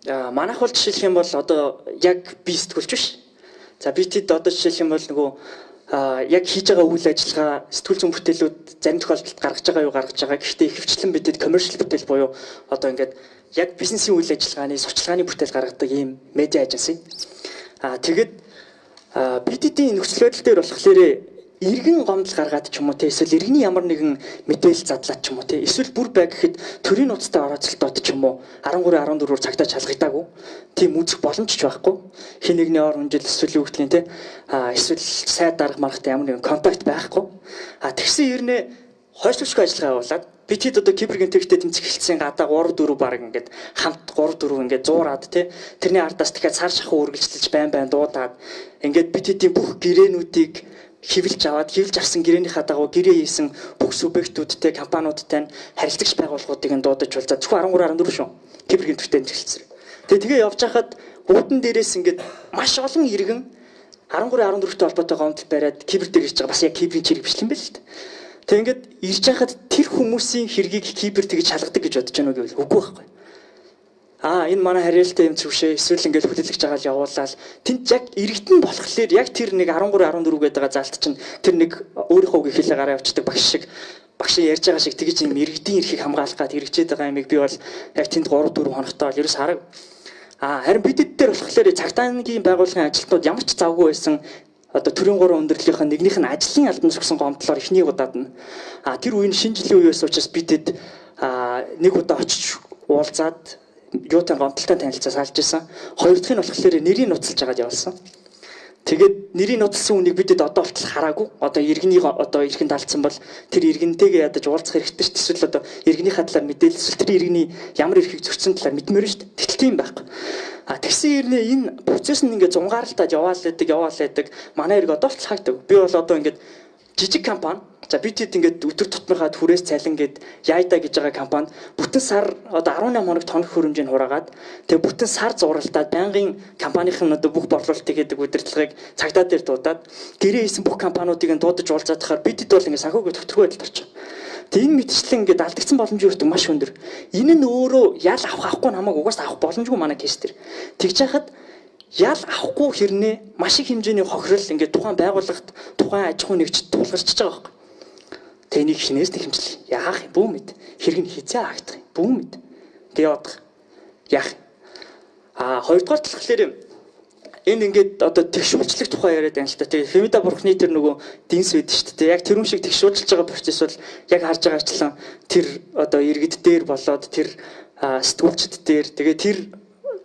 Манайх бол жишээлх юм бол одоо яг би сэтгүүлч биш. За би тэд одоо жишээлх юм бол нөгөө яг хийж байгаа үйл ажиллагаа сэтгүүл зүйн бүтээлүүд зарим тохиолдолд гаргаж байгаа юу гаргаж байгаа. Гэхдээ ихэвчлэн бидэд commercial бүтээл буюу одоо ингээд яг бизнесийн үйл ажиллагааны сурчлагын бүтээл гаргадаг ийм медиа аженси. Тэгэд бидэдийн нөхцөл байдал дээр болохоор иргэн гомдол гаргаад ч юм уу те эсвэл иргэний ямар нэгэн мэдээлэл задлаад ч юм уу те эсвэл бүр бай гэхэд төрийн нууцтай орооцолтод ч юм уу 13 14-оор цагтаа шалгагдаагүй тийм үзэх боломж ч байхгүй хин нэгний ор хөнжил эсвэл юу гэдгийг те эсвэл сайд дарга маргатай ямар нэгэн контакт байхгүй тэгсэн ирнэ хойшлуулах ажиллагаа явуулаад би тэд одоо кибергинтэгтэй тэмцэх хэлцсэн гадаа 3 4 баг ингээд хамт 3 4 ингээд зуураад те тэрний ардаас дахиад цаар шахуу үргэлжлэж байн дуудаад ингээд би тэдийн бүх гэрээнүүдийг хивэлж авсан гэрээнийхаа дагуу гэрээ хийсэн бүх субъектүүдтэй компаниудтай харилцагч байгууллагуудыг дуудаж болцоо зөвхөн 13 14 шүү. Кибергинтэгтэй хэлцсэн. Тэгээ явж хахад үүдэн дээрээс ингээд маш олон иргэн 13 14-тэй холбоотой гомдол бариад кибер дээр ирж байгаа бас яг киберийн чирэг бичлэн байл л та. Тэг ингээд ирж хахад тэр хүмүүсийн хэргийг кибер тэгж шалгадаг гэж бодож байна уу гэвэл үгүй байхгүй. Энэ манай хариалтай юм зүвшээ эсвэл ингээд хүлээлгэж байгаа л явуулаад тэнд яг иргэдэн болохоор яг тэр нэг 13 14 гэдэг байгаа заалт чинь тэр нэг өөрийнхөө үг хэлээ гараа явуулдаг багш ярьж байгаа шиг тэгж юм иргэдийн эрхийг хамгаалах гад хэрэгжээд байгаа юмыг би бол яг тэнд 3 4 хоногтой бол ерөөс хараг. Харин бидэд дээр болохоор цагтааныгийн байгууллагын ажилтнууд ямар ч завгүй байсан одоо төрийн 3 өндөрлөлийнх нь нэгнийх нь ажлын албан зөвсөн гомдлоор эхний удаад нь тэр үеийн шинэ жилийн үеэс учраас бидэд нэг удаа очиж уулзаад юутай гомдолтой танилцаа салж исэн. Хоёр дахь нь болохоор нэрийг нуцалж агаад явуулсан. Тэгээд нэрийг нуцалсан үнийг бидэд одоо болтол хараагүй. Одоо иргэний одоо иргэн талцсан бол тэр иргэнтэйгээ ядаж уулзах хэрэгтэй шүү дээ. Эсвэл одоо иргэнийхээ талаар мэдээлэл эсвэл тэр иргэний ямар эрхийг зөрчсөн талаар мэдмээр шүү дээ. Тэгтэл тийм байхгүй. Тэгсэн ирнэ энэ процесс нь ингээд зунгаарлалтад яваалаадаг. Манай иргэ одоо ч хаагдаг. Би бол одоо ингээд жижиг компани. За бид хэд ингээд өдөр тутмынхаа хүрээс цалин гээд яйда гэж байгаа компанид бүтэн сар одоо 18 хоног тоног хөрөмжийг хураагаад тэгээ бүтэн сар зуралтаад байнгын компанийн одоо бүх борлуулалтыг гэдэг удирдлагыг цагдаа дээр дуудаад гэрээ хийсэн бүх компаниудыг дуудаж уулзаад тахаар бидэд бол ингээд санхүүгийн төвтгөө байдалд орчих. Тэгээ энэ мэтчлэн ингээд алдагдсан боломж өртөг маш өндөр. Энэ нь өөрөө ял авахгүй намайг угаас авах боломжгүй манай кейс төр. Тэгж яхад ял авахгүй хэрнээ маш их хэмжээний хохирол ингээд тухайн байгууллагт тухайн аж ахуй нэгжид тулгарч байгаа байхгүй. Тэнийг хинээс нэг хэмжил яах юм бүү мэд хэрэг нь хизээ хаагдах юм бүү мэд гээ явах яах хоёрдугаар талхлаар энэ ингээд одоо тэгшүүлчлэх тухай яриад байна л та. Тэгээ Фемида бурхны тэр нөгөө динс байдаг шүү дээ. Яг тэрүүн шиг тэгшүүлж байгаа процесс бол яг харж байгаачлан тэр одоо иргэд дээр болоод тэр сэтгүүлчд дээр тэгээ тэр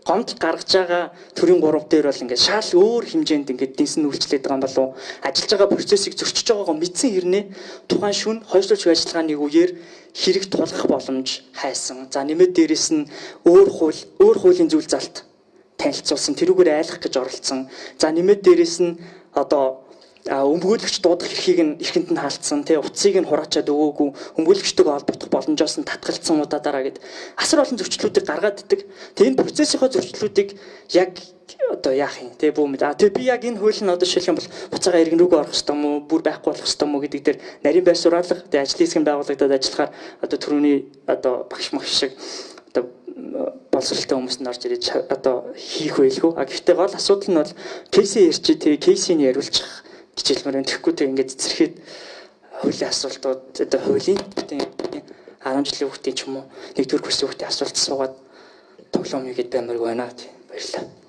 гомдол гаргаж байгаа төрийн 3 дээр бол ингээд шал өөр хэмжээнд ингээд дэнсэн үйлчлээд байгаа юм болов ажиллаж байгаа процессыг зөрчиж байгаагаа мэдсэн хэрнээ тухайн шүн хойшлуулж ажиллагааны үеэр хэрэг тулгах боломж хайсан. За нэмээд дээрэс нь өөр хуулийн зүйл залт танилцуулсан, тэрүүгээр айлах гэж оролцсон. За нэмээд дээрэс нь одоо өмгөөлөгч дуудах эрхийг нь эрхэнд нь хаалтсан тий утсыг нь хураачаад өгөөгүй өмгөөлөгчтэйгээ холбогдох боломжоос нь татгалцсан удаадараа гэд асар олон зөрчлүүдийг гаргаад ддэг. Тэгээ энэ процессийнхоо зөрчлүүдийг яг одоо яах юм тий бүү мэд. Тэгээ би яг энэ хууль нь одоо жишээлх юм бол буцаага иргэн рүүгээ орох хэвээр юм уу бүр байхгүй болох хэвээр юм уу гэдэг дээр нарийн байр сураалга тэгээ ажлын хэсгийн байгууллагад ажиллахаар одоо түрүүний одоо багш мах шиг одоо боловсролтой хүмүүс нь орж ирж одоо хийх байлгүй. Гэхдээ гол асуудал нь бол кейсээ ярьчих тэгээ кейсийг яриулчих хичээлмээр тэгэхгүй тэг ингээд цэцэрхэд хуулийн асуултууд одоо хуулийн 10 жилийн хүүхдийн ч юм уу 1-р курсын хүүхдийн асуулт суугаад тоглоом хийгээд баймарг байна. Баярлалаа.